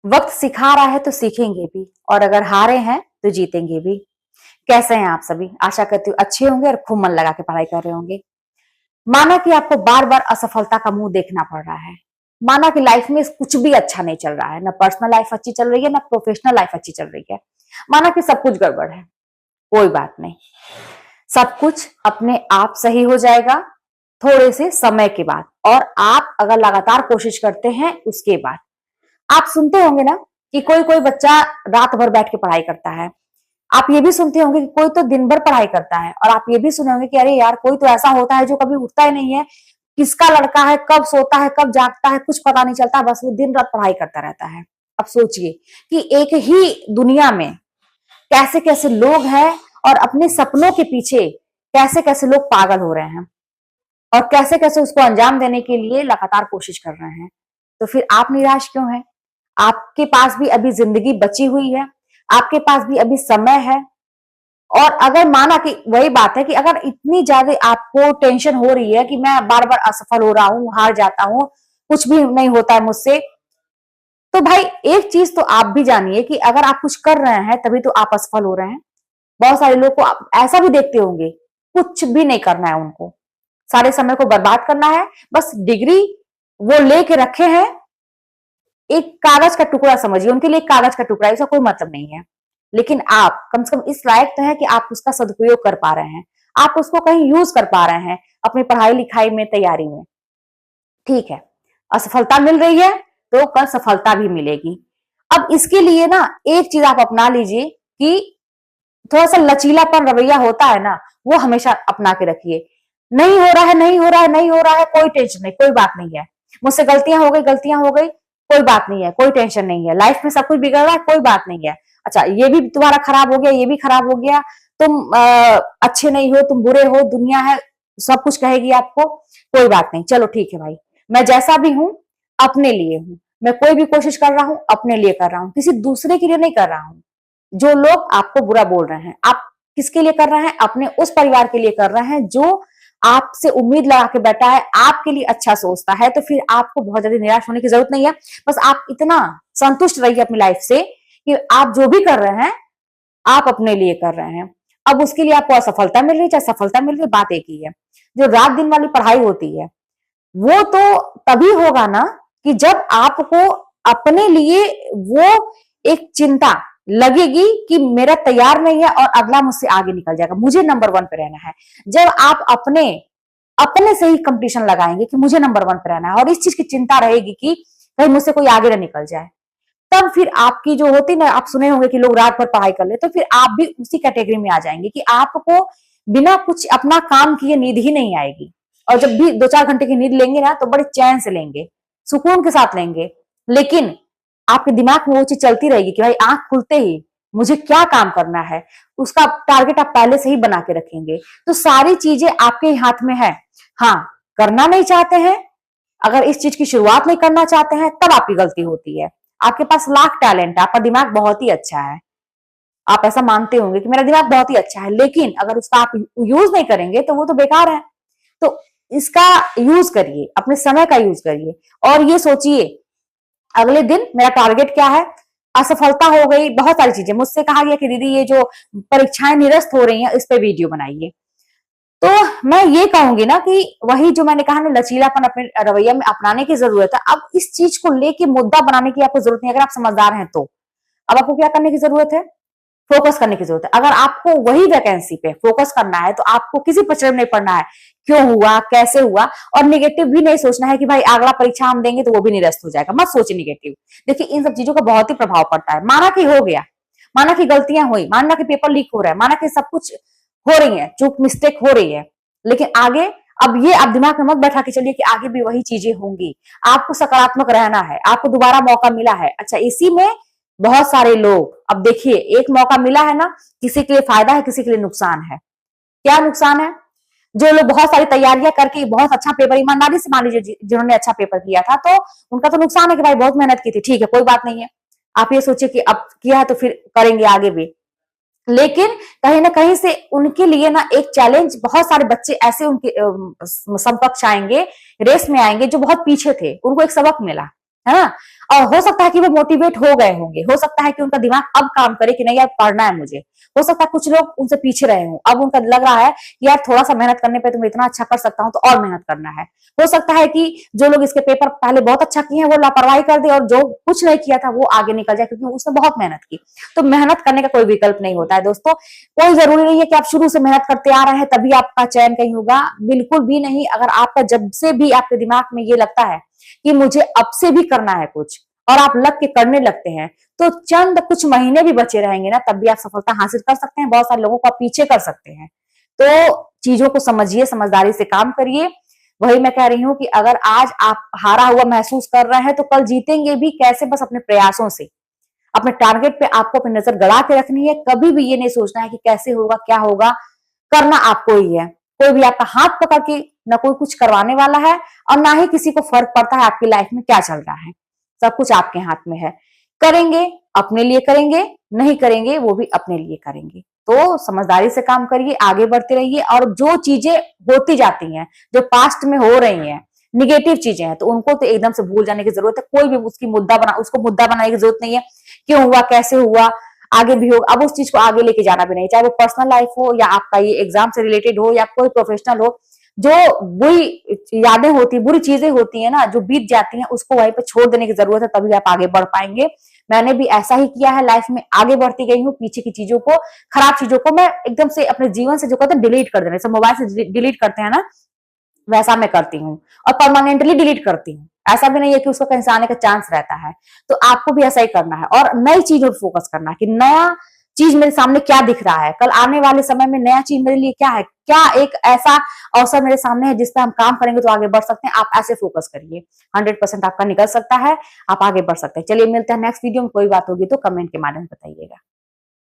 वक्त सिखा रहा है तो सीखेंगे भी, और अगर हारे हैं तो जीतेंगे भी। कैसे हैं आप सभी? आशा करती हूँ अच्छे होंगे और खूब मन लगा के पढ़ाई कर रहे होंगे। माना कि आपको बार बार असफलता का मुंह देखना पड़ रहा है, माना कि लाइफ में कुछ भी अच्छा नहीं चल रहा है, ना पर्सनल लाइफ अच्छी चल रही है ना प्रोफेशनल लाइफ अच्छी चल रही है, माना कि सब कुछ गड़बड़ है। कोई बात नहीं, सब कुछ अपने आप सही हो जाएगा थोड़े से समय के बाद, और आप अगर लगातार कोशिश करते हैं उसके बाद। आप सुनते होंगे ना कि कोई कोई बच्चा रात भर बैठ के पढ़ाई करता है। आप ये भी सुनते होंगे कि कोई तो दिन भर पढ़ाई करता है, और आप ये भी सुने होंगे कि अरे यार कोई तो ऐसा होता है जो कभी उठता ही नहीं है, किसका लड़का है, कब सोता है कब जागता है कुछ पता नहीं चलता, बस वो दिन रात पढ़ाई करता रहता है। अब सोचिए कि एक ही दुनिया में कैसे कैसे लोग हैं, और अपने सपनों के पीछे कैसे कैसे लोग पागल हो रहे हैं, और कैसे कैसे उसको अंजाम देने के लिए लगातार कोशिश कर रहे हैं। तो फिर आप निराश क्यों हैं? आपके पास भी अभी जिंदगी बची हुई है, आपके पास भी अभी समय है। और अगर माना कि वही बात है कि अगर इतनी ज्यादा आपको टेंशन हो रही है कि मैं बार बार असफल हो रहा हूं, हार जाता हूं, कुछ भी नहीं होता है मुझसे, तो भाई एक चीज तो आप भी जानिए कि अगर आप कुछ कर रहे हैं तभी तो आप असफल हो रहे हैं। बहुत सारे लोग को आप ऐसा भी देखते होंगे, कुछ भी नहीं करना है उनको, सारे समय को बर्बाद करना है, बस डिग्री वो लेके रखे हैं, एक कागज का टुकड़ा समझिए, उनके लिए एक कागज का टुकड़ा, इसका कोई मतलब नहीं है। लेकिन आप कम से कम इस लायक तो है कि आप उसका सदुपयोग कर पा रहे हैं, आप उसको कहीं यूज कर पा रहे हैं अपनी पढ़ाई लिखाई में, तैयारी में। ठीक है, असफलता मिल रही है तो कल सफलता भी मिलेगी। अब इसके लिए ना एक चीज आप अपना लीजिए कि थोड़ा सा लचीलापन रवैया होता है ना, वो हमेशा अपना के रखिए। नहीं हो रहा है, नहीं हो रहा है, नहीं हो रहा है, कोई टेंशन नहीं, कोई बात नहीं है। मुझसे गलतियां हो गई, गलतियां हो गई, कोई बात नहीं है, कोई टेंशन नहीं है। लाइफ में सब कुछ बिगड़ रहा है, कोई बात नहीं है। अच्छा, ये भी तुम्हारा खराब हो गया, ये भी खराब हो गया, तुम अच्छे नहीं हो, तुम बुरे हो, दुनिया है सब कुछ कहेगी आपको, कोई बात नहीं, चलो ठीक है भाई, मैं जैसा भी हूं अपने लिए हूं, मैं कोई भी कोशिश कर रहा हूं अपने लिए कर रहा हूं, किसी दूसरे के लिए नहीं कर रहा हूं। जो लोग आपको बुरा बोल रहे हैं, आप किसके लिए कर रहे हैं? अपने उस परिवार के लिए कर रहे हैं जो आपसे उम्मीद लगा के बैठा है, आपके लिए अच्छा सोचता है। तो फिर आपको बहुत ज्यादा निराश होने की जरूरत नहीं है। बस आप इतना संतुष्ट रहिए अपनी लाइफ से कि आप जो भी कर रहे हैं आप अपने लिए कर रहे हैं। अब उसके लिए आपको असफलता मिल रही है चाहे सफलता मिल रही है, बात एक ही है। जो रात दिन वाली पढ़ाई होती है वो तो तभी होगा ना कि जब आपको अपने लिए वो एक चिंता लगेगी कि मेरा तैयार नहीं है और अगला मुझसे आगे निकल जाएगा, मुझे नंबर वन पे रहना है। जब आप अपने अपने से ही कंपटीशन लगाएंगे कि मुझे नंबर वन पे रहना है, और इस चीज की चिंता रहेगी कि कहीं मुझसे कोई आगे ना निकल जाए, तब फिर आपकी जो होती ना, आप सुने होंगे कि लोग रात भर पढ़ाई कर ले, तो फिर आप भी उसी कैटेगरी में आ जाएंगे कि आपको बिना कुछ अपना काम किए नींद ही नहीं आएगी। और जब भी 2-4 घंटे की नींद लेंगे ना तो बड़े चैन से लेंगे, सुकून के साथ लेंगे। लेकिन आपके दिमाग में वो चीज चलती रहेगी कि भाई आंख खुलते ही मुझे क्या काम करना है, उसका टारगेट आप पहले से ही बना के रखेंगे। तो सारी चीजें आपके हाथ में है। हाँ, करना नहीं चाहते हैं, अगर इस चीज की शुरुआत नहीं करना चाहते हैं, तब आपकी गलती होती है। आपके पास लाख टैलेंट है, आपका दिमाग बहुत ही अच्छा है, आप ऐसा मानते होंगे कि मेरा दिमाग बहुत ही अच्छा है, लेकिन अगर उसका आप यूज नहीं करेंगे तो वो तो बेकार है। तो इसका यूज करिए, अपने समय का यूज करिए, और ये सोचिए अगले दिन मेरा टारगेट क्या है। असफलता हो गई, बहुत सारी चीजें, मुझसे कहा गया कि दीदी ये जो परीक्षाएं निरस्त हो रही हैं इस पे वीडियो बनाइए। तो मैं ये कहूंगी ना कि वही जो मैंने कहा ना, लचीलापन अपने रवैया में अपनाने की जरूरत है। अब इस चीज को लेके मुद्दा बनाने की आपको जरूरत नहीं, अगर आप समझदार हैं तो। अब आपको क्या करने की जरूरत है? फोकस करने की जरूरत है। अगर आपको वही वैकेंसी पे फोकस करना है तो आपको किसी प्रचर में नहीं पड़ना है, क्यों हुआ, कैसे हुआ, और निगेटिव भी नहीं सोचना है कि भाई अगला परीक्षा हम देंगे तो वो भी निरस्त हो जाएगा। मत सोचिए निगेटिव। देखिए इन सब चीजों का बहुत ही प्रभाव पड़ता है। माना कि हो गया, माना कि गलतियां हुई, माना कि पेपर लीक हो रहा है, माना कि सब कुछ हो रही है, चूक मिस्टेक हो रही है, लेकिन आगे अब ये आप दिमाग में मत बैठा के चलिए कि आगे भी वही चीजें होंगी। आपको सकारात्मक रहना है, आपको दोबारा मौका मिला है। अच्छा, इसी में बहुत सारे लोग, अब देखिए एक मौका मिला है ना, किसी के लिए फायदा है, किसी के लिए नुकसान है। क्या नुकसान है? जो लोग बहुत सारी तैयारियां करके बहुत अच्छा पेपर, ईमानदारी से मान लीजिए जिन्होंने अच्छा पेपर किया था, तो उनका तो नुकसान है कि भाई बहुत मेहनत की थी, ठीक है कोई बात नहीं है। आप ये सोचिए कि अब किया है तो फिर करेंगे आगे भी। लेकिन कहीं ना कहीं से उनके लिए ना एक चैलेंज, बहुत सारे बच्चे ऐसे उनके समकक्ष आएंगे, रेस में आएंगे जो बहुत पीछे थे, उनको एक सबक मिला है ना। और हो सकता है कि वो मोटिवेट हो गए होंगे, हो सकता है कि उनका दिमाग अब काम करे कि नहीं यार पढ़ना है मुझे। हो सकता है कुछ लोग उनसे पीछे रहे हों, अब उनका लग रहा है कि यार थोड़ा सा मेहनत करने पे तो मैं इतना अच्छा कर सकता हूँ, तो और मेहनत करना है। हो सकता है कि जो लोग इसके पेपर पहले बहुत अच्छा किए हैं वो लापरवाही कर दे, और जो कुछ नहीं किया था वो आगे निकल जाए, क्योंकि उसने बहुत मेहनत की। तो मेहनत करने का कोई विकल्प नहीं होता है दोस्तों। कोई जरूरी नहीं है कि आप शुरू से मेहनत करते आ रहे हैं तभी आपका चयन कहीं होगा, बिल्कुल भी नहीं। अगर आपका जब से भी आपके दिमाग में ये लगता है कि मुझे अब से भी करना है कुछ, और आप लग के करने लगते हैं, तो चंद कुछ महीने भी बचे रहेंगे ना, तब भी आप सफलता हासिल कर सकते हैं। बहुत सारे लोगों को आप पीछे कर सकते हैं। तो चीजों को समझिए, समझदारी से काम करिए। वही मैं कह रही हूं कि अगर आज आप हारा हुआ महसूस कर रहे हैं तो कल जीतेंगे भी कैसे? बस अपने प्रयासों से। अपने टारगेट पे आपको अपनी नजर गड़ा के रखनी है। कभी भी ये नहीं सोचना है कि कैसे होगा, क्या होगा। करना आपको ही है। कोई भी आपका हाथ पकड़ के ना कोई कुछ करवाने वाला है, और ना ही किसी को फर्क पड़ता है आपकी लाइफ में क्या चल रहा है। सब कुछ आपके हाथ में है। करेंगे अपने लिए करेंगे, नहीं करेंगे वो भी अपने लिए करेंगे। तो समझदारी से काम करिए, आगे बढ़ते रहिए, और जो चीजें होती जाती हैं, जो पास्ट में हो रही हैं, निगेटिव चीजें हैं, तो उनको तो एकदम से भूल जाने की जरूरत है। कोई भी उसको मुद्दा बनाने की जरूरत नहीं है। क्यों हुआ, कैसे हुआ, आगे भी होगा। अब उस चीज को आगे लेके जाना भी नहीं, चाहे वो पर्सनल लाइफ हो या आपका ये एग्जाम से रिलेटेड हो या कोई प्रोफेशनल हो। जो बुरी यादें होती, बुरी चीजें होती है ना, जो बीत जाती हैं, उसको वहीं पे छोड़ देने की जरूरत है, तभी आप आगे बढ़ पाएंगे। मैंने भी ऐसा ही किया है, लाइफ में आगे बढ़ती गई हूँ। पीछे की चीजों को, खराब चीजों को मैं एकदम से अपने जीवन से जो कहते हैं डिलीट कर देना, जैसे मोबाइल से डिलीट करते हैं ना, वैसा मैं करती हूँ। और परमानेंटली डिलीट करती हूँ। ऐसा भी नहीं है कि उसको कहीं से आने का चांस रहता है। तो आपको भी ऐसा ही करना है, और नई चीजों पर फोकस करना है कि नया चीज मेरे सामने क्या दिख रहा है, कल आने वाले समय में नया चीज मेरे लिए क्या है, क्या एक ऐसा अवसर मेरे सामने है जिस पर हम काम करेंगे तो आगे बढ़ सकते हैं। आप ऐसे फोकस करिए, 100% आपका निकल सकता है, आप आगे बढ़ सकते हैं। चलिए मिलते हैं नेक्स्ट वीडियो में। कोई बात होगी तो कमेंट के माध्यम से बताइएगा।